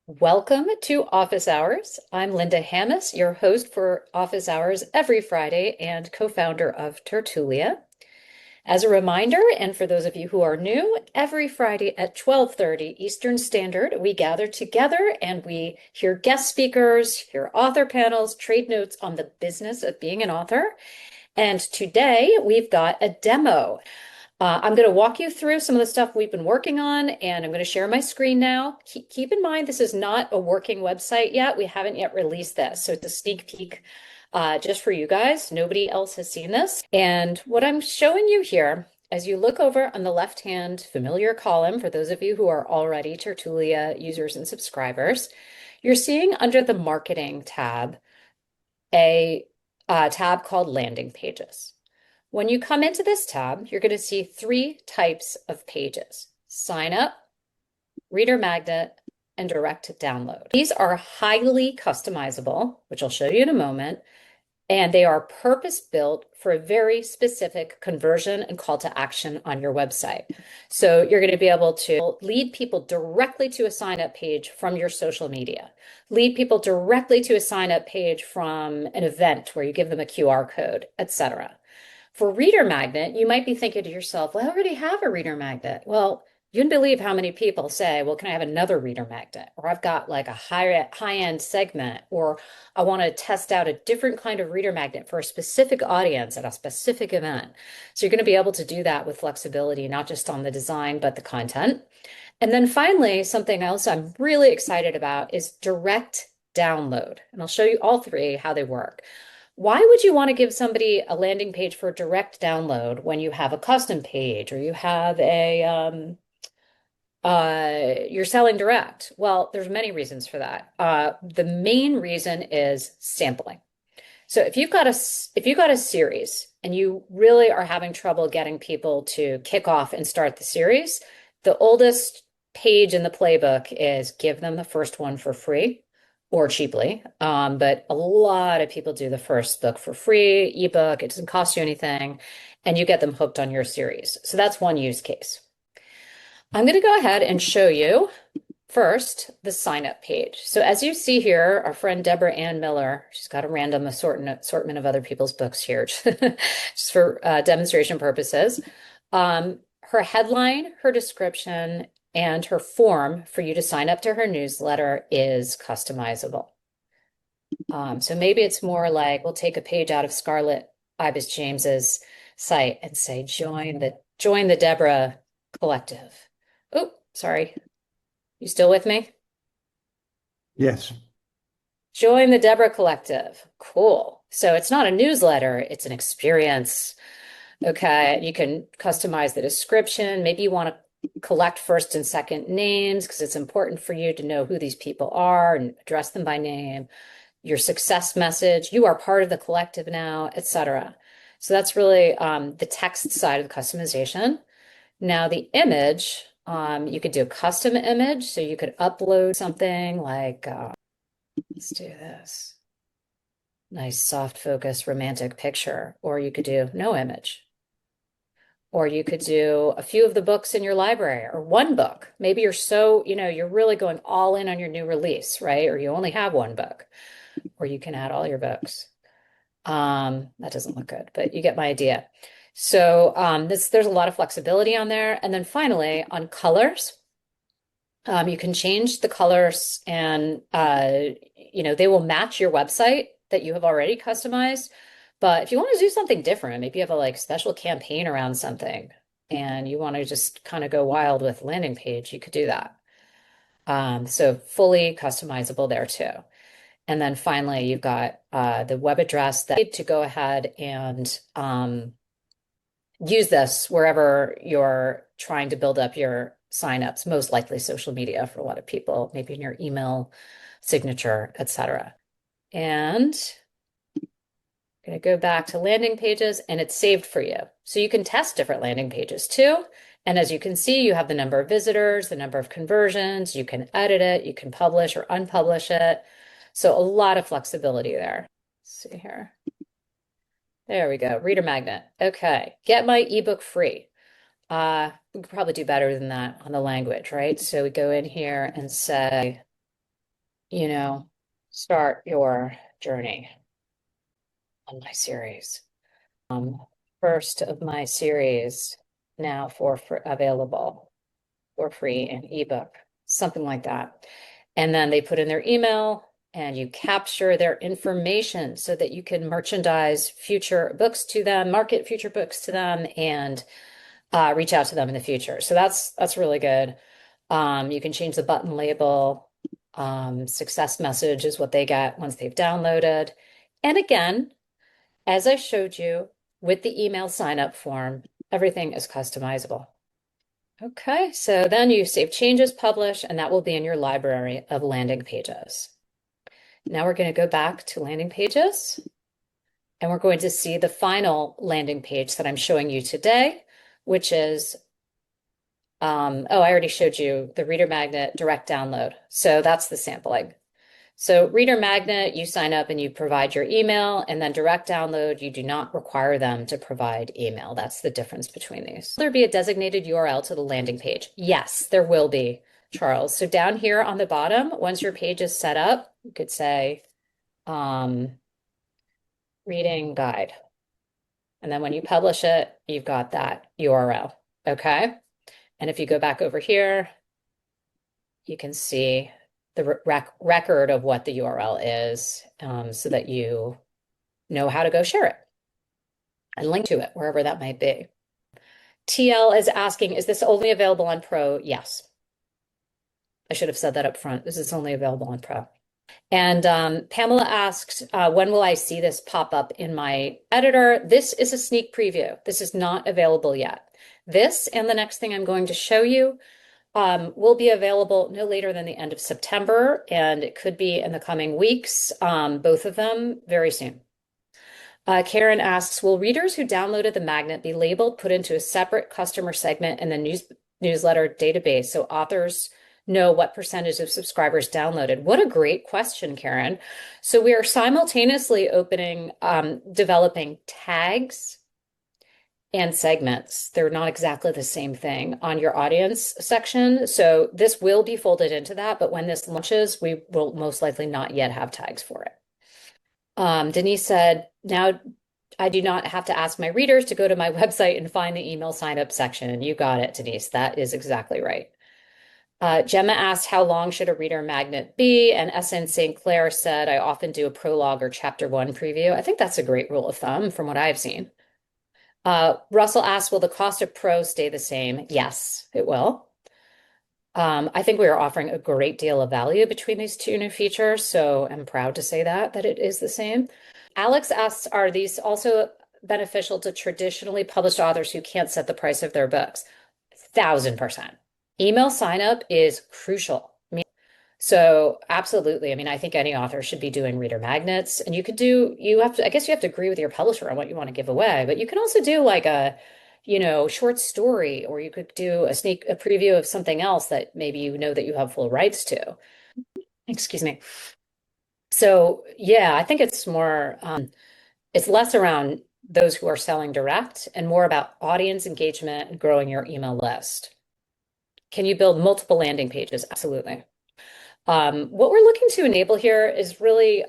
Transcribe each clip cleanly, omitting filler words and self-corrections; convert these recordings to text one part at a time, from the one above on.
Welcome to Office Hours. I'm Linda Hammis, your host for Office Hours every Friday and co-founder of Tertulia. As a reminder, and for those of you who are new, every Friday at 12:30 Eastern Standard, we gather together and we hear guest speakers, hear author panels, trade notes on the business of being an author. And today we've got a demo. I'm going to walk you through some of the stuff we've been working on, and I'm going to share my screen now. Keep in mind, this is not a working website yet. We haven't yet released this, so it's a sneak peek just for you guys. Nobody else has seen this. And what I'm showing you here, as you look over on the left-hand familiar column, for those of you who are already Tertulia users and subscribers, you're seeing under the Marketing tab a tab called Landing Pages. When you come into this tab, you're going to see three types of pages: sign up, reader magnet, and direct download. These are highly customizable, which I'll show you in a moment, and they are purpose-built for a very specific conversion and call to action on your website. So you're going to be able to lead people directly to a sign-up page from your social media, lead people directly to a sign-up page from an event where you give them a QR code, etc. For reader magnet, you might be thinking to yourself, well, I already have a reader magnet. Well, you wouldn't believe how many people say, well, can I have another reader magnet? Or I've got like a high-end segment, or I want to test out a different kind of reader magnet for a specific audience at a specific event. So you're going to be able to do that with flexibility, not just on the design, but the content. And then finally, something else I'm really excited about is direct download. And I'll show you all three how they work. Why would you want to give somebody a landing page for direct download when you have a custom page or you have you're selling direct? Well, there's many reasons for that. The main reason is sampling. So if you've got a series and you really are having trouble getting people to kick off and start the series, the oldest page in the playbook is give them the first one for free or cheaply. But a lot of people do the first book for free, ebook, it doesn't cost you anything, and you get them hooked on your series. So that's one use case. I'm going to go ahead and show you first the sign up page. So as you see here, our friend Deborah Ann Miller, she's got a random assortment of other people's books here just for demonstration purposes. Her headline, her description, and her form for you to sign up to her newsletter is customizable. So maybe it's more like we'll take a page out of Scarlett Ibis James's site and say, join the Deborah Collective. Oh, sorry. You still with me? Yes. Join the Deborah Collective. Cool. So it's not a newsletter, it's an experience. Okay. You can customize the description. Maybe you want to collect first and second names because it's important for you to know who these people are and address them by name. Your success message, you are part of the collective now, etc. So that's really the text side of the customization. Now the image, you could do a custom image. So you could upload something like, let's do this. Nice soft focus romantic picture. Or you could do no image. Or you could do a few of the books in your library or one book. Maybe you're really going all in on your new release, right? Or you only have one book, or you can add all your books. That doesn't look good, but you get my idea. So there's a lot of flexibility on there. And then finally on colors, you can change the colors and they will match your website that you have already customized. But if you want to do something different, maybe you have a like special campaign around something and you want to just kind of go wild with landing page, you could do that. So fully customizable there too. And then finally, you've got the web address that to go ahead and use this wherever you're trying to build up your signups, most likely social media for a lot of people, maybe in your email signature, etc. And I'm going to go back to landing pages and it's saved for you. So you can test different landing pages too. And as you can see, you have the number of visitors, the number of conversions, you can edit it, you can publish or unpublish it. So a lot of flexibility there. Let's see here. There we go. Reader magnet. Okay. Get my ebook free. We could probably do better than that on the language, right? So we go in here and say you know, start your journey on my series. First of my series now for available for free in ebook, something like that. And then they put in their email and you capture their information so that you can merchandise future books to them, market future books to them, and reach out to them in the future. So that's really good. You can change the button label. Success message is what they get once they've downloaded. And again, as I showed you with the email sign up form, everything is customizable. Okay, so then you save changes, publish, and that will be in your library of landing pages. Now we're going to go back to landing pages, and we're going to see the final landing page that I'm showing you today, which is, oh, I already showed you the Reader Magnet direct download. So that's the sampling. So Reader Magnet, you sign up and you provide your email, and then direct download, you do not require them to provide email. That's the difference between these. Will there be a designated URL to the landing page? Yes, there will be, Charles. So down here on the bottom, once your page is set up, you could say reading guide. And then when you publish it, you've got that URL. Okay. And if you go back over here, you can see the record of what the URL is so that you know how to go share it and link to it wherever that might be. TL is asking, is this only available on Pro? Yes. I should have said that up front. This is only available on Pro. And Pamela asked, when will I see this pop up in my editor? This is a sneak preview. This is not available yet. This and the next thing I'm going to show you will be available no later than the end of September, and it could be in the coming weeks, both of them very soon. Karen asks, will readers who downloaded the magnet be labeled, put into a separate customer segment in the newsletter database so authors know what percentage of subscribers downloaded? What a great question, Karen. So we are simultaneously developing tags and segments. They're not exactly the same thing on your audience section. So this will be folded into that, but when this launches, we will most likely not yet have tags for it. Denise said, now I do not have to ask my readers to go to my website and find the email sign up section. And you got it, Denise. That is exactly right. Gemma asked, how long should a reader magnet be? And SN St. Clair said, I often do a prologue or chapter 1 preview. I think that's a great rule of thumb from what I've seen. Russell asked, will the cost of Pro stay the same? Yes, it will. I think we are offering a great deal of value between these two new features, so I'm proud to say that it is the same. Alex asks, are these also beneficial to traditionally published authors who can't set the price of their books? 1000%. Email sign up is crucial. So absolutely. I mean, I think any author should be doing reader magnets, and I guess you have to agree with your publisher on what you want to give away, but you can also do like a, short story, or you could do a preview of something else that maybe you know that you have full rights to. Excuse me. So yeah, I think it's less around those who are selling direct and more about audience engagement and growing your email list. Can you build multiple landing pages? Absolutely. What we're looking to enable here is really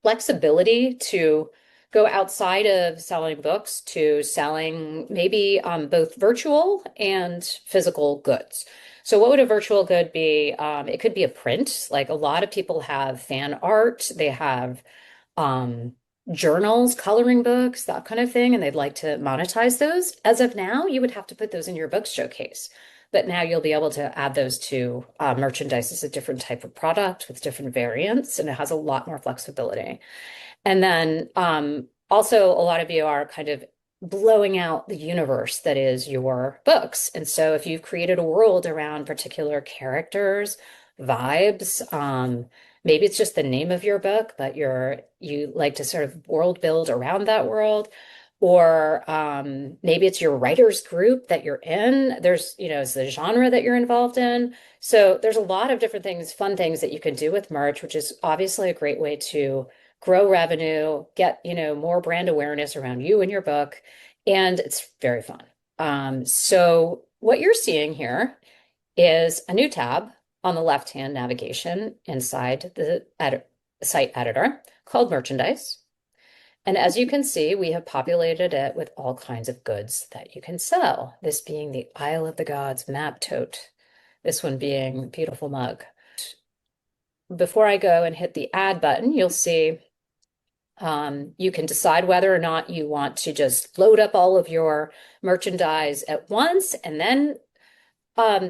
flexibility to go outside of selling books to selling maybe both virtual and physical goods. So what would a virtual good be? It could be a print. Like a lot of people have fan art, they have um, journals, coloring books, that kind of thing, and they'd like to monetize those. As of now, you would have to put those in your book showcase. But now you'll be able to add those to merchandise as a different type of product with different variants, and it has a lot more flexibility. And then also, a lot of you are kind of blowing out the universe that is your books. And so, if you've created a world around particular characters, vibes, maybe it's just the name of your book, but you like to sort of world build around that world. Or maybe it's your writers group that you're in. It's the genre that you're involved in. So there's a lot of different things, fun things that you can do with merch, which is obviously a great way to grow revenue, get, more brand awareness around you and your book. And it's very fun. So what you're seeing here is a new tab on the left-hand navigation inside the site editor called Merchandise. And as you can see, we have populated it with all kinds of goods that you can sell. This being the Isle of the Gods map tote, this one being a beautiful mug. Before I go and hit the add button, you'll see you can decide whether or not you want to just load up all of your merchandise at once and then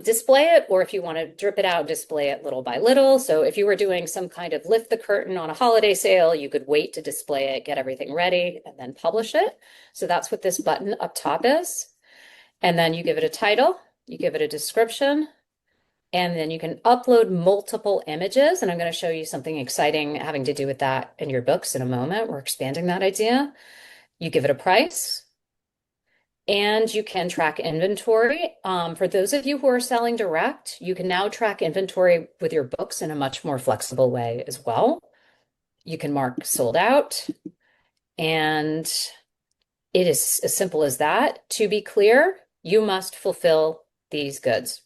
display it, or if you want to drip it out and display it little by little. So if you were doing some kind of lift the curtain on a holiday sale, you could wait to display it, get everything ready, and then publish it. So that's what this button up top is. And then you give it a title, you give it a description, and then you can upload multiple images. And I'm going to show you something exciting having to do with that in your books in a moment. We're expanding that idea. You give it a price. And you can track inventory. For those of you who are selling direct, you can now track inventory with your books in a much more flexible way as well. You can mark sold out, and it is as simple as that. To be clear, you must fulfill these goods.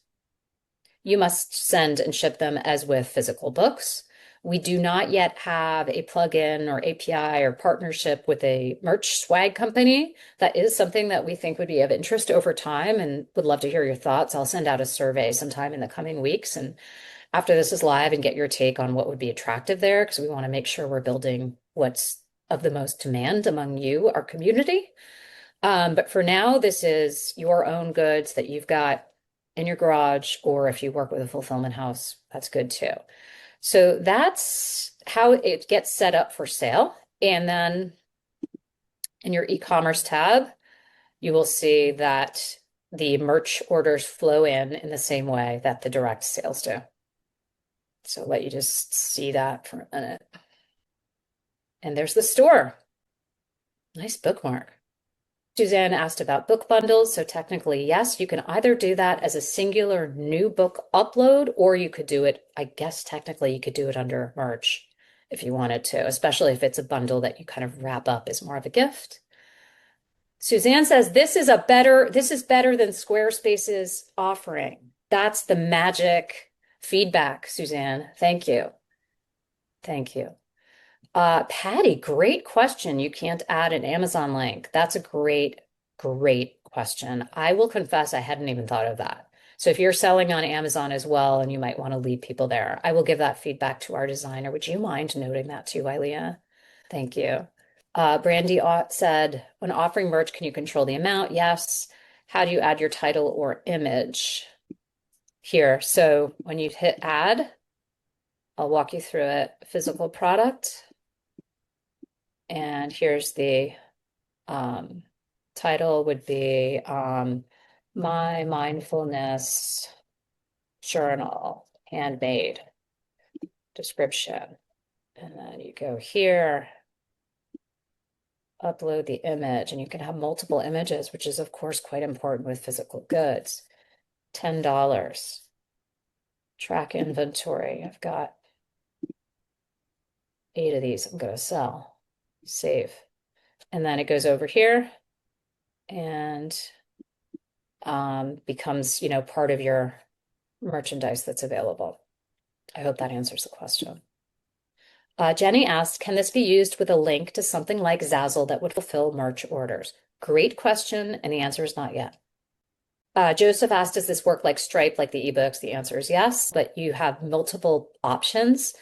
You must send and ship them as with physical books. We do not yet have a plugin or API or partnership with a merch swag company. That is something that we think would be of interest over time and would love to hear your thoughts. I'll send out a survey sometime in the coming weeks and after this is live and get your take on what would be attractive there because we want to make sure we're building what's of the most demand among you, our community. But for now, this is your own goods that you've got in your garage, or if you work with a fulfillment house, that's good too. So that's how it gets set up for sale. And then in your e-commerce tab, you will see that the merch orders flow in the same way that the direct sales do. So I'll let you just see that for a minute. And there's the store. Nice bookmark. Suzanne asked about book bundles. So technically, yes, you can either do that as a singular new book upload, or you could do it, I guess technically you could do it under merch if you wanted to, especially if it's a bundle that you kind of wrap up as more of a gift. Suzanne says this is better than Squarespace's offering. That's the magic feedback, Suzanne. Thank you. Thank you. Patty, great question. You can't add an Amazon link. That's a great, great question. I will confess I hadn't even thought of that. So if you're selling on Amazon as well, and you might want to lead people there, I will give that feedback to our designer. Would you mind noting that too, Ilea? Thank you. Brandy said, when offering merch, can you control the amount? Yes. How do you add your title or image? Here. So when you hit add, I'll walk you through it. Physical product. And here's the title would be My Mindfulness Journal, handmade description. And then you go here, upload the image, and you can have multiple images, which is of course quite important with physical goods. $10. Track inventory. I've got 8 of these I'm going to sell. Save. And then it goes over here and becomes, part of your merchandise that's available. I hope that answers the question. Jenny asked, can this be used with a link to something like Zazzle that would fulfill merch orders? Great question, and the answer is not yet. Joseph asked, does this work like Stripe, like the ebooks? The answer is yes, but you have multiple options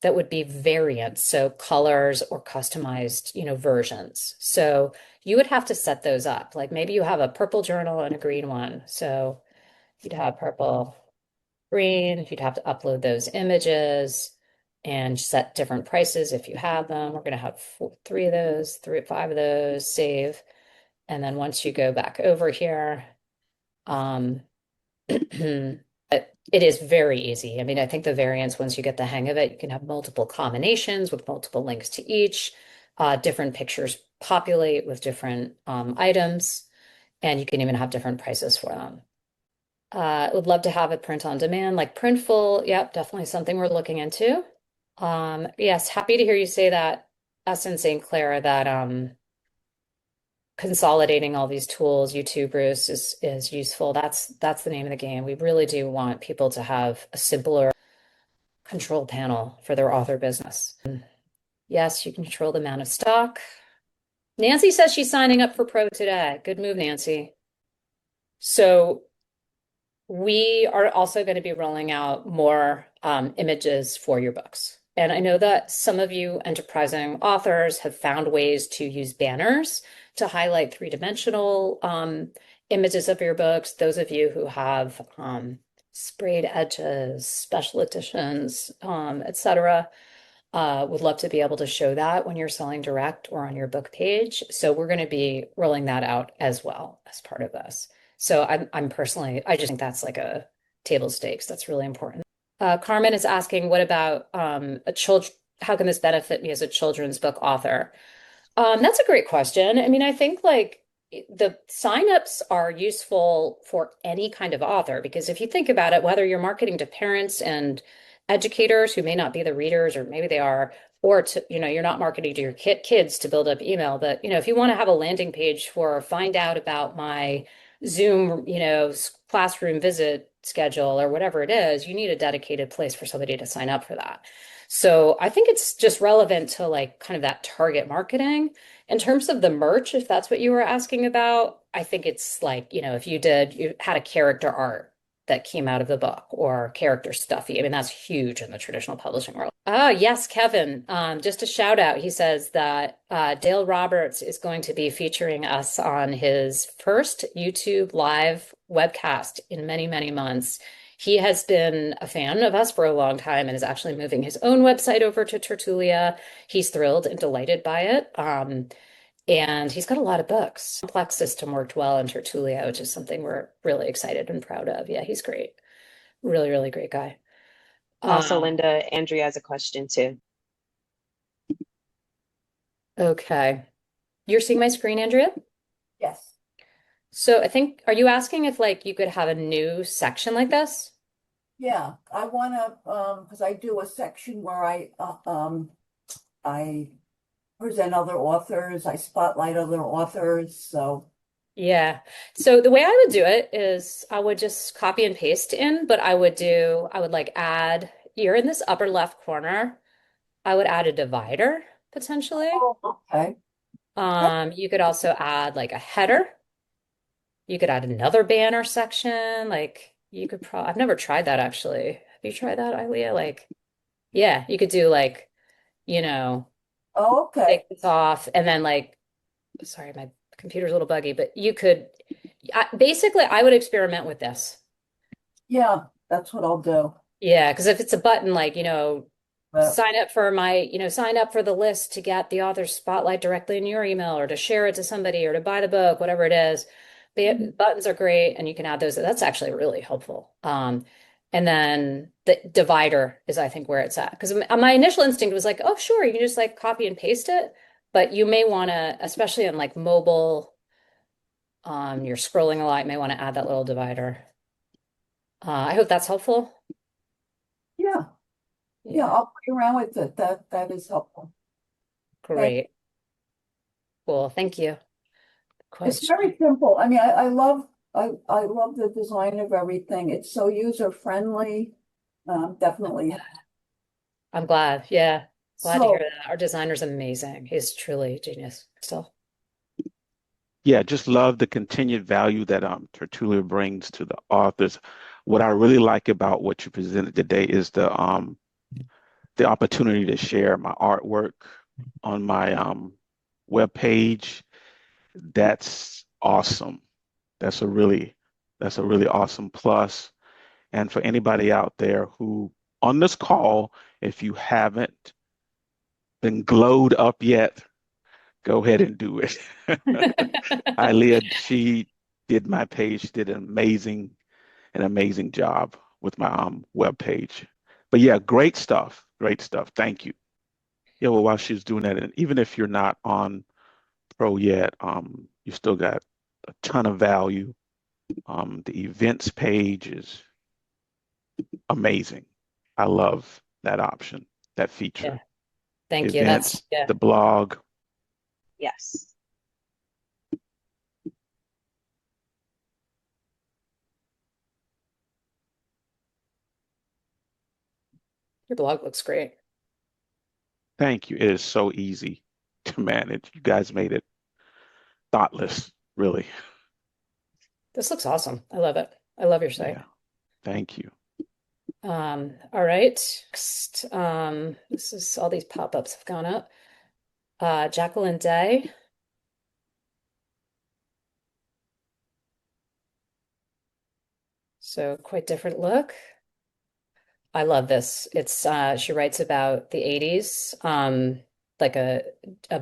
that would be variants, so colors or customized, versions. So you would have to set those up. Like maybe you have a purple journal and a green one. So you'd have purple, green, you'd have to upload those images and set different prices if you have them. We're going to have 3 of those, 5 of those, save. And then once you go back over here, it is very easy. I mean, I think the variants, once you get the hang of it, you can have multiple combinations with multiple links to each. Different pictures populate with different items, and you can even have different prices for them. Would love to have it print on demand, like Printful. Yep, definitely something we're looking into. Yes, happy to hear you say that, S in St. Clair, that consolidating all these tools, YouTube, Bruce, is useful. That's the name of the game. We really do want people to have a simpler control panel for their author business. Yes, you can control the amount of stock. Nancy says she's signing up for Pro today. Good move, Nancy. So we are also going to be rolling out more images for your books. And I know that some of you enterprising authors have found ways to use banners to highlight three-dimensional images of your books. Those of you who have sprayed edges, special editions, etc., would love to be able to show that when you're selling direct or on your book page. So we're going to be rolling that out as well as part of this. So I'm personally, I just think that's like a table stakes. That's really important. Carmen is asking, what about a child? How can this benefit me as a children's book author? That's a great question. I mean, I think like the signups are useful for any kind of author because if you think about it, whether you're marketing to parents and educators who may not be the readers, or maybe they are, or to, you're not marketing to your kids to build up email, but if you want to have a landing page for find out about my Zoom, classroom visit schedule or whatever it is, you need a dedicated place for somebody to sign up for that. So I think it's just relevant to like kind of that target marketing. In terms of the merch, if that's what you were asking about, I think it's like, if you had a character art that came out of the book or character stuffy. I mean, that's huge in the traditional publishing world. Oh, yes, Kevin. Just a shout out. He says that Dale Roberts is going to be featuring us on his first YouTube live webcast in many, many months. He has been a fan of us for a long time and is actually moving his own website over to Tertulia. He's thrilled and delighted by it. And he's got a lot of books. Complex system worked well in Tertulia, which is something we're really excited and proud of. Yeah, he's great. Really, really great guy. Also, Um, Linda, Andrea has a question too. okay. You're seeing my screen, Andrea? Yes. So I think, are you asking if like you could have a new section like this? Yeah, I want to, because I do a section where I present other authors, I spotlight other authors. So, Yeah. So the way I would do it is I would just copy and paste in, but I would like add, you're in this upper left corner. I would add a divider potentially. oh, okay. That, You could also add like a header. You could add another banner section. Like you could probably, I've never tried that actually. Have you tried that, Ilea? Like, yeah, you could do like, you know, oh, okay. take this off and then like, sorry, my computer's a little buggy, but you could, basically, I would experiment with this. Yeah, that's what I'll do. Yeah, because if it's a button like, But sign up for the list to get the author's spotlight directly in your email or to share it to somebody or to buy the book, whatever it is. Buttons are great and you can add those. That's actually really helpful. And then the divider is, I think, where it's at. Because my initial instinct was like, oh, sure, you can just like copy and paste it. But you may want to, especially on like mobile, you're scrolling a lot, you may want to add that little divider. I hope that's helpful. yeah, yeah, Yeah, I'll play around with it. That is helpful. Thank great. Cool. Thank you. It's Question. very simple. I mean, I love the design of everything. It's so user friendly. Definitely. I'm glad. Yeah. Glad to hear So, that. Our designer's amazing. He's truly a genius still. Yeah, just love the continued value that Tertulia brings to the authors. What I really like about what you presented today is the opportunity to share my artwork on my web page. That's awesome. That's a really that's a really awesome plus. And for anybody out there who on this call, if you haven't been glowed up yet, go ahead and do it. Ilea, she did my page, she did an amazing job with my web page. But yeah, great stuff. Great stuff. Thank you. Yeah, well, while she's doing that, and even if you're not on Pro yet, you still got a ton of value. The events page is amazing. I love that option, that Yeah. feature. Thank you. Events, Yeah. the blog. Yes. Your blog looks great. Thank you. It is so easy to manage. You guys made it thoughtless, really. This looks awesome. I love it. I love your site. Yeah. Thank you. All right. Next, this is all these pop-ups have gone up. Jacqueline Day. So quite different look. I love this. It's she writes about the 80s, like a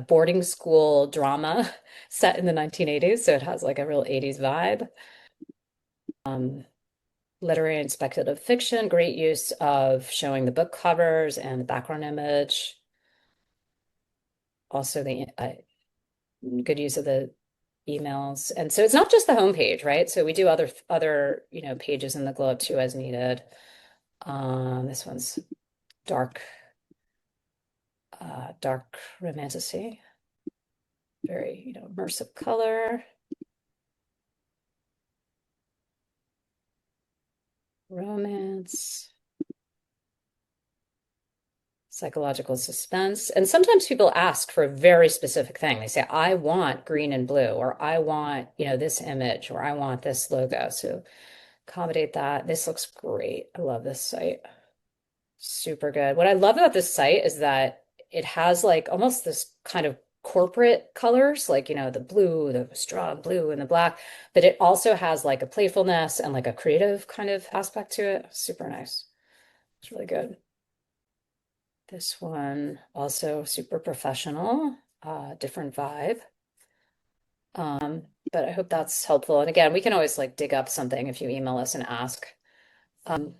boarding school drama set in the 1980s, so it has like a real 80s vibe. Literary and speculative fiction, great use of showing the book covers and the background image. Also the good use of the emails. And so it's not just the homepage, right? So we do other, pages in the globe too as needed. This one's dark dark romanticy, very, immersive color, romance, psychological suspense. And sometimes people ask for a very specific thing. They say, I want green and blue, or I want, this image, or I want this logo. So accommodate that. This looks great. I love this site. Super good. What I love about this site is that it has like almost this kind of corporate colors, like, the blue, the strong blue and the black, but it also has like a playfulness and like a creative kind of aspect to it. Super nice. It's really good. This one also super professional, different vibe. But I hope that's helpful. And again, we can always like dig up something if you email us and ask. And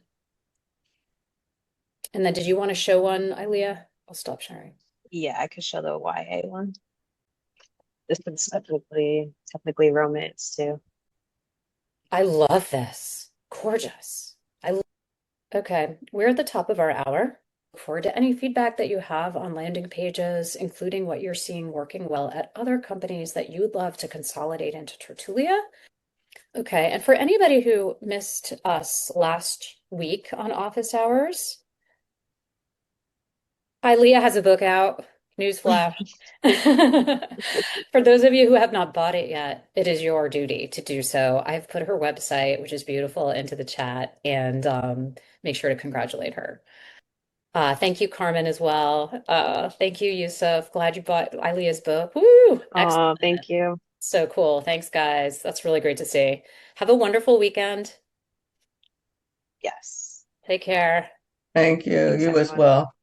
then did you want to show one, Ilea? I'll stop sharing. Yeah, I could show the YA one. This one's technically romance too. I love this. Gorgeous. Okay, we're at the top of our hour. Look forward to any feedback that you have on landing pages, including what you're seeing working well at other companies that you'd love to consolidate into Tertulia. Okay, and for anybody who missed us last week on office hours, Ilea has a book out. Newsflash. For those of you who have not bought it yet, it is your duty to do so. I've put her website, which is beautiful, into the chat, and make sure to congratulate her. Thank you, Carmen, as well. Thank you, Yusuf. Glad you bought Ilea's book. Woo! Excellent. Oh, thank you. So cool. Thanks, guys. That's really great to see. Have a wonderful weekend. Yes. Take care. Thank you. Thanks, You as everyone. well.